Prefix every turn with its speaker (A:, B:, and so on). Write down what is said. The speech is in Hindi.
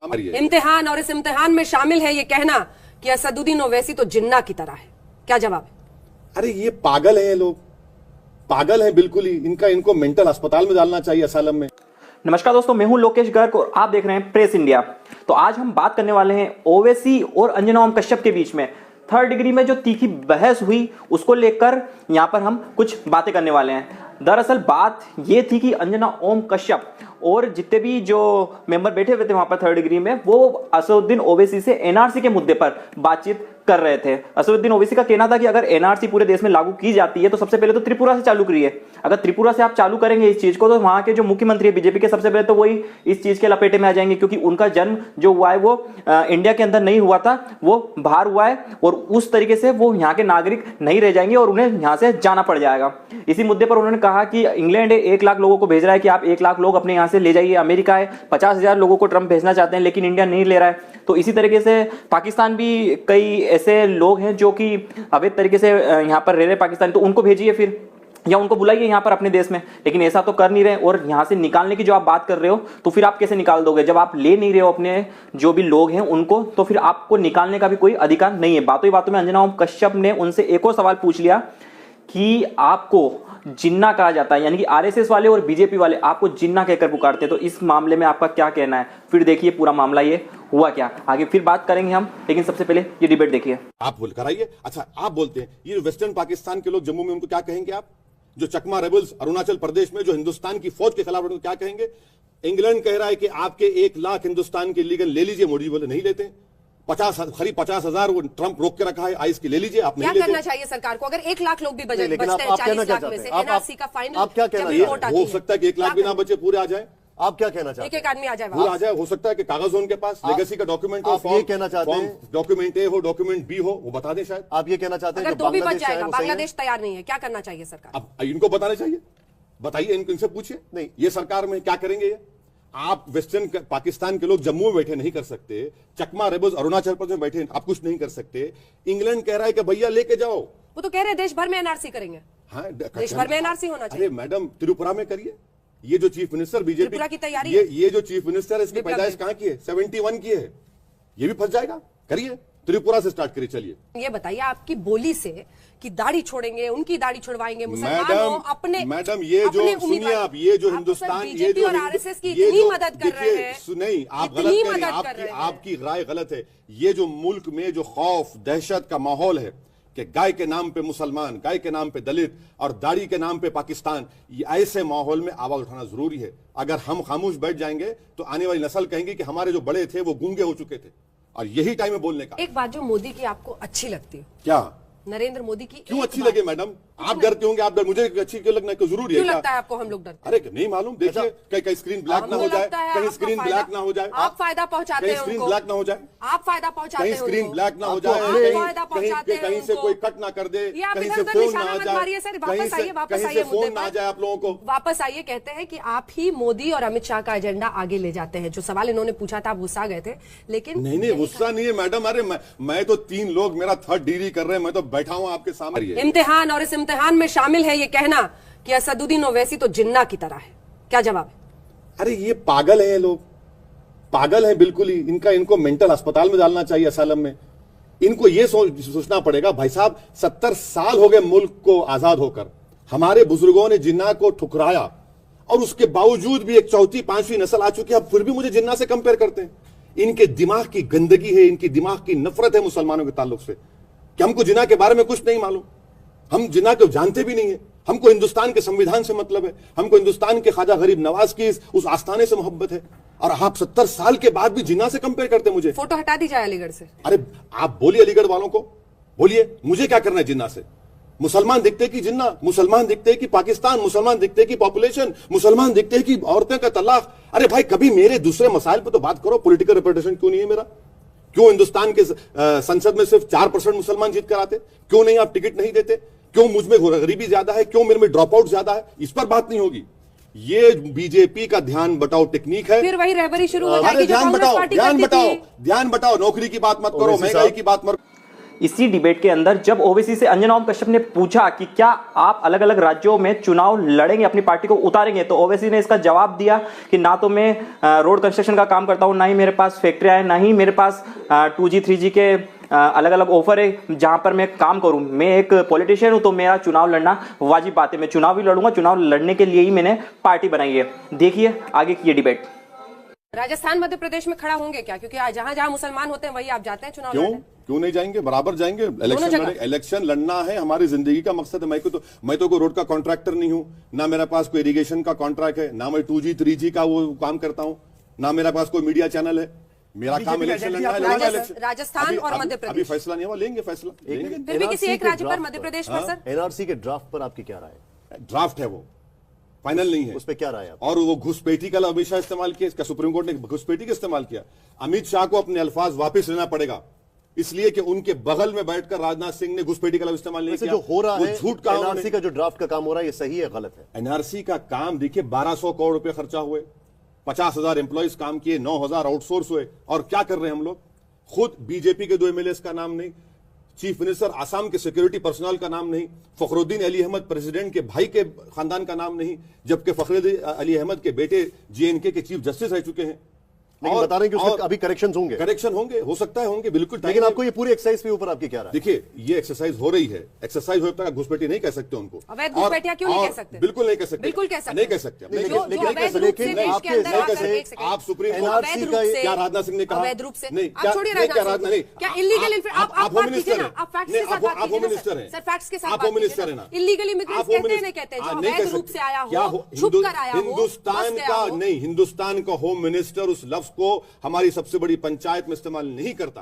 A: इम्तिहान, और इस इम्तिहान में शामिल है ये कहना कि असदुद्दीन ओवैसी तो जिन्ना की तरह है। क्या जवाब है?
B: अरे ये पागल है, ये लोग पागल है बिल्कुल ही। इनको मेंटल अस्पताल में डालना चाहिए, असलम में।
C: नमस्कार दोस्तों, मैं हूं लोकेश गर्ग और आप देख रहे हैं प्रेस इंडिया। तो आज हम बात करने वाले हैं ओवैसी और अंजना ओम कश्यप के बीच में थर्ड डिग्री में जो तीखी बहस हुई उसको लेकर यहां पर हम कुछ बातें करने वाले हैं। दरअसल बात यह थी कि अंजना ओम कश्यप और जितने भी जो मेंबर बैठे हुए थे वहां पर थर्ड डिग्री में, वो असदुद्दीन ओवैसी से एनआरसी के मुद्दे पर बातचीत कर रहे थे। असदुद्दीन ओवैसी का कहना था कि अगर एनआरसी पूरे देश में लागू की जाती है तो सबसे पहले तो त्रिपुरा से चालू करिए। अगर त्रिपुरा से आप चालू करेंगे इस चीज को तो वहां के जो मुख्यमंत्री है बीजेपी के, सबसे पहले तो वही इस चीज के लपेटे में आ जाएंगे, क्योंकि उनका जन्म जो हुआ है वो इंडिया के अंदर नहीं हुआ था, वो बाहर हुआ है और उस तरीके से वो यहाँ के नागरिक नहीं रह जाएंगे और उन्हें यहाँ से जाना पड़ जाएगा। इसी मुद्दे पर उन्होंने कहा कि इंग्लैंड 1 लाख लोगों को भेज रहा है कि आप 1 लाख लोग अपने यहाँ से ले जाइए। अमेरिका है 50,000 लोगों को ट्रंप भेजना चाहते हैं, लेकिन इंडिया नहीं ले रहा है। तो इसी तरीके से पाकिस्तान भी कई ऐसे लोग हैं जो कि अवैध तरीके से यहाँ पर रह रहे पाकिस्तान, तो उनको भेजिए फिर या उनको बुलाइए यहाँ पर अपने देश में। लेकिन ऐसा तो कर नहीं रहे और यहाँ से निकालने की जो आप बात कर रहे हो तो फिर आप कैसे निकाल दोगे जब आप ले नहीं रहे हो अपने जो भी लोग हैं उनको, तो फिर आपको निकालने का भी कोई अधिकार नहीं है। बातों ही बातों में अंजना ओम कश्यप ने उनसे एक और सवाल पूछ लिया कि आपको जिन्ना कहा जाता है, यानी कि आरएसएस वाले और बीजेपी वाले आपको जिन्ना कहकर पुकारते हैं, तो इस मामले में आपका क्या कहना है? फिर देखिए पूरा मामला ये हुआ क्या, आगे फिर बात करेंगे हम, लेकिन सबसे पहले ये डिबेट देखिए।
B: आप बोल कराइए। अच्छा, आप बोलते हैं ये वेस्टर्न पाकिस्तान के लोग जम्मू में, उनको क्या कहेंगे आप? जो चकमा रेबल्स अरुणाचल प्रदेश में जो हिंदुस्तान की फौज के खिलाफ, उनको क्या कहेंगे? इंग्लैंड कह रहा है कि आपके 1 लाख हिंदुस्तान के लीगल ले लीजिए, मोदी बोले नहीं लेते। 50,000 वो ट्रंप रोक के रखा है आइस की, ले लीजिए। आप नहीं लेते।
A: क्या करना चाहिए सरकार को अगर 1 लाख लोग भी बचते हैं 40 लाख में से? एनआरसी का फाइनल
B: आप क्या कहना चाहिए? हो सकता है कि 1 लाख भी ना बचे, पूरे आ जाए। आप क्या कहना चाहते हैं?
A: एक आदमी आ जाए,
B: पूरा आ जाए। हो सकता है कि कागज हो उनके पास, लेगेसी का डॉक्यूमेंट हो,
D: ये कहना चाहते हैं
B: डॉक्यूमेंट ए हो, डॉक्यूमेंट बी हो, वो बता दे शायद।
D: आप ये कहना चाहते हैं
A: अगर 2 भी बच जाएगा, बांग्लादेश तैयार नहीं है, क्या करना चाहिए सरकार?
B: अब इनको बताना चाहिए, बताइए, इनसे पूछिए। नहीं, ये सरकार में क्या करेंगे ये? आप वेस्टर्न पाकिस्तान के लोग जम्मू में बैठे नहीं कर सकते, चकमा रेबल्स अरुणाचल प्रदेश में बैठे आप कुछ नहीं कर सकते। इंग्लैंड कह रहा है कि भैया लेके जाओ।
A: वो तो कह रहे हैं देश भर में एनआरसी करेंगे।
B: हाँ,
A: देश भर में एनआरसी होना चाहिए।
B: अरे मैडम, त्रिपुरा में करिए। ये जो चीफ मिनिस्टर बीजेपी
A: त्रिपुरा की तैयारी,
B: ये जो चीफ मिनिस्टर है इसकी पैदाइश कहां की है? 71 की है। ये भी फंस जाएगा। करिए, त्रिपुरा से स्टार्ट करिए। चलिए
A: ये बताइए आपकी बोली से कि दाढ़ी छोड़ेंगे, उनकी दाढ़ी छुड़वाएंगे मुसलमान अपने।
B: मैडम ये जो सुनिए आप, ये जो हिंदुस्तान, ये जो
A: आरएसएस की इतनी मदद कर रहे हैं।
B: नहीं, आप गलत कह रहे हैं, आपकी राय गलत है। ये जो मुल्क में जो खौफ दहशत का माहौल है कि गाय के नाम पे मुसलमान, गाय के नाम पे दलित और दाढ़ी के नाम पे पाकिस्तान, ये ऐसे माहौल में आवाज उठाना जरूरी है। अगर हम खामोश बैठ जाएंगे तो आने वाली नस्ल कहेंगे कि हमारे जो बड़े थे वो गूंगे हो चुके थे, और यही टाइम है बोलने का।
A: एक बात जो मोदी की आपको अच्छी लगती है,
B: क्या?
A: नरेंद्र मोदी की
B: क्यों अच्छी लगे मैडम? आप डरते होंगे, आप डर, मुझे अच्छी क्यों लगना क्यों जरूरी है?
A: क्यों लगता है आपको हम लोग डरते?
B: अरे नहीं मालूम, देखिए कहीं स्क्रीन ब्लैक ना हो जाए, कहीं स्क्रीन ब्लैक ना हो जाए,
A: आप फायदा पहुंचाते हैं,
B: स्क्रीन ब्लैक ना हो जाए,
A: आप फायदा पहुंचाते हैं,
B: कहीं स्क्रीन ब्लैक ना हो जाए, कहीं से कोई कट ना कर दे, कहीं से फोन ना आ जाए, कहीं से फोन ना आ जाए आप लोगों को।
A: वापस आइए। कहते हैं कि आप ही मोदी और अमित शाह का एजेंडा आगे ले जाते हैं। जो सवाल इन्होंने पूछा था आप गुस्सा गए थे, लेकिन
B: नहीं गुस्सा नहीं है मैडम। अरे मैं तो 3 लोग मेरा थर्ड डिग्री कर रहे हैं, मैं तो बैठा हूं आपके सामने।
A: इम्तिहान, और इस इम्तिहान में शामिल है ये कहना कि असदुद्दीन ओवैसी तो जिन्ना की तरह है। क्या जवाब है?
B: अरे ये पागल है, ये लोग पागल है बिल्कुल ही। इनको मेंटल अस्पताल में डालना चाहिए, असलम में। इनको ये सोचना पड़ेगा, भाई साहब 70 साल हो गए मुल्क को आजाद होकर, हमारे बुजुर्गों ने जिन्ना को ठुकराया और उसके बावजूद भी एक 4वीं 5वीं नस्ल आ चुकी है, अब फिर भी मुझे जिन्ना से कंपेयर करते हैं। इनके दिमाग की गंदगी है, इनकी दिमाग की नफरत है मुसलमानों के ताल्लुक से, कि हमको जिन्ना के बारे में कुछ नहीं मालूम, हम जिन्ना को जानते भी नहीं है। हमको हिंदुस्तान के संविधान से मतलब है, हमको हिंदुस्तान के ख्वाजा गरीब नवाज की उस आस्थाने से मोहब्बत है, और आप 70 साल के बाद भी जिन्ना से कंपेयर करते हैं मुझे।
A: फोटो हटा दी जाए अलीगढ़ से।
B: अरे आप बोलिए अलीगढ़ वालों को, बोलिए मुझे क्या करना है जिन्ना से? मुसलमान दिखते कि जिन्ना, मुसलमान दिखते कि पाकिस्तान, मुसलमान दिखते कि पॉपुलेशन, मुसलमान दिखते कि औरतें का तलाक। अरे भाई कभी मेरे दूसरे मसाइल पे तो बात करो। पॉलिटिकल रिप्रेजेंटेशन क्यों नहीं है मेरा? क्यों हिंदुस्तान के संसद में सिर्फ 4% मुसलमान जीत कर आते? क्यों नहीं आप टिकट नहीं देते? क्यों मुझ में गरीबी ज्यादा है? क्यों मेरे में ड्रॉप आउट ज्यादा है? इस पर बात नहीं होगी। ये बीजेपी का ध्यान बटाओ टेक्निक है।
A: फिर वही रहबरी शुरू हो जाएगी।
B: ध्यान बटाओ, ध्यान बटाओ, ध्यान बटाओ। नौकरी की बात मत करो, महंगाई की बात मत।
C: इसी डिबेट के अंदर जब ओवैसी से अंजना ओम कश्यप ने पूछा कि क्या आप अलग अलग राज्यों में चुनाव लड़ेंगे, अपनी पार्टी को उतारेंगे, तो ओवैसी ने इसका जवाब दिया कि ना तो मैं रोड कंस्ट्रक्शन का काम करता हूं, ना ही मेरे पास फैक्ट्रियां हैं, ना ही मेरे पास 2G 3G के अलग अलग ऑफर है जहां पर मैं काम करूं। मैं एक पॉलिटिशियन हूं, तो मेरा चुनाव लड़ना वाजिब बात है, मैं चुनाव भी लड़ूंगा, चुनाव लड़ने के लिए ही मैंने पार्टी बनाई है। देखिए आगे की ये डिबेट।
A: राजस्थान मध्य प्रदेश में खड़ा होंगे क्या? क्योंकि जहां जहां मुसलमान होते हैं वही आप जाते हैं चुनाव
B: क्यों
A: लड़ने।
B: क्यों नहीं जाएंगे? बराबर जाएंगे। इलेक्शन लड़ना है, हमारी जिंदगी का मकसद है। मैं तो कोई रोड का कॉन्ट्रैक्टर नहीं हूं, ना मेरे पास कोई इरिगेशन का कॉन्ट्रैक्ट है, ना मैं 2G 3G का वो काम करता हूं, ना मेरा पास कोई मीडिया चैनल है। मेरा काम इलेक्शन लड़ना है।
A: राजस्थान और मध्य प्रदेश
B: अभी फैसला नहीं हुआ, लेंगे फैसला।
A: फिर भी किसी एक राज्य पर, मध्य प्रदेश पर सर
D: एनआरसी के ड्राफ्ट पर आपकी क्या राय है?
B: ड्राफ्ट है, वो फाइनल नहीं है।
D: उस पर क्या राय है?
B: और वो घुसपैठी का अमित शाह इस्तेमाल किया, इसका सुप्रीम कोर्ट ने घुसपैठी का इस्तेमाल किया। अमित शाह को अपने अल्फाज वापस लेना पड़ेगा, इसलिए कि उनके बगल में बैठकर राजनाथ सिंह ने घुसपैठी का इस्तेमाल नहीं किया।
D: जो हो रहा है
B: झूठ का,
D: एनआरसी का जो ड्राफ्ट का काम हो रहा है, ये सही है गलत है?
B: एनआरसी का काम देखिए, 1200 करोड़ रुपए खर्चा हुए, 50,000 एम्प्लॉइज काम किए, 9,000 आउटसोर्स हुए, और क्या कर रहे हैं हम लोग? खुद बीजेपी के 2 MLA का नाम नहीं, चीफ मिनिस्टर आसाम के सिक्योरिटी पर्सनल का नाम नहीं, फखरुद्दीन अली अहमद प्रेसिडेंट के भाई के खानदान का नाम नहीं, जबकि फखरुद्दीन अली अहमद के बेटे JNK के चीफ जस्टिस रह चुके हैं।
D: लेकिन बता रहे हैं कि उसमें अभी करेक्शंस होंगे।
B: करेक्शन होंगे, हो सकता है होंगे, बिल्कुल।
D: लेकिन आपको ये पूरी एक्सरसाइज के ऊपर आपकी क्या राय?
B: देखिए, ये एक्सरसाइज हो रही है, एक्सरसाइज होता है, घुसपैठी नहीं कह सकते उनको।
A: अवैध घुसपैठियां क्यों नहीं कह सकते?
B: बिल्कुल नहीं कह सकते,
A: बिल्कुल कह सकते,
B: नहीं कह सकते। आप सुप्रीम कोर्ट क्या राजनाथ सिंह ने कहा?
A: अवैध रूप से
B: नहीं,
A: आप छोड़िए राजनाथ सिंह, क्या इलीगल? आप होम मिनिस्टर हैं, आप फैक्ट्स के साथ बात कीजिए ना सर, फैक्ट्स के साथ बात कीजिए ना। इलीगल इमिग्रेंट्स कहते हैं, नहीं कहते? जो अवैध रूप से आया हो, छुप कर आया हो,
B: हिंदुस्तान का नहीं, हिंदुस्तान का होम मिनिस्टर उस लफ्ज को हमारी सबसे बड़ी पंचायत में इस्तेमाल नहीं करता।